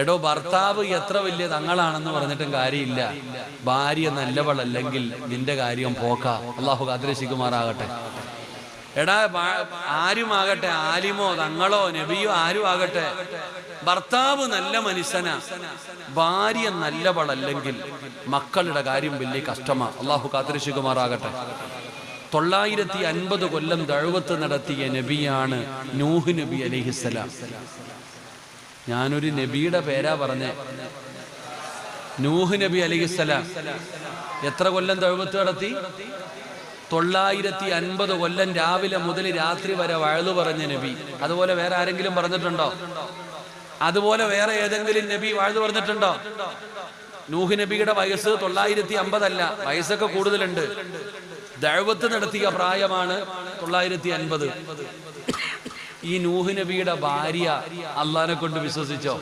എടോ, ഭർത്താവ് എത്ര വലിയ തങ്ങളാണെന്ന് പറഞ്ഞിട്ടും കാര്യമില്ല. ഭാര്യ നല്ലവളല്ലെങ്കിൽ നിന്റെ കാര്യം പോക്ക. അള്ളാഹു കാത്തിരക്ഷിക്കുമാറാകട്ടെ. എടാ, ആരുമാകട്ടെ, ആലിമോ തങ്ങളോ നബിയോ ആരും ആകട്ടെ, ഭർത്താവ് നല്ല മനുഷ്യനാ, ഭാര്യ നല്ലവളല്ലെങ്കിൽ മക്കളുടെ കാര്യം വലിയ കഷ്ടമാ. അള്ളാഹു കാത്തിരക്ഷിക്കുമാറാകട്ടെ. 950 കൊല്ലം ദഅവത്ത് നടത്തിയ നബിയാണ് നൂഹ് നബി അലൈഹിസ്സലാം. ഞാനൊരു നബിയുടെ പേരാ പറഞ്ഞേ. നൂഹ് നബി അലൈഹിസ്സലാം എത്ര കൊല്ലം ദഅവത്ത് നടത്തി? 950 കൊല്ലം രാവിലെ മുതൽ രാത്രി വരെ വഅ്ള് പറഞ്ഞ നബി. അതുപോലെ വേറെ ആരെങ്കിലും പറഞ്ഞിട്ടുണ്ടോ? അതുപോലെ വേറെ ഏതെങ്കിലും നബി വഅ്ള് പറഞ്ഞിട്ടുണ്ടോ? നൂഹ് നബിയുടെ വയസ്സ് 950 അല്ല, വയസ്സൊക്കെ കൂടുതലുണ്ട്. ദഅവത്ത് നടത്തിയ പ്രായമാണ് 950. ഈ നൂഹ് നബിയുടെ ഭാര്യ അള്ളാഹിനെ കൊണ്ട് വിശ്വസിച്ചോ?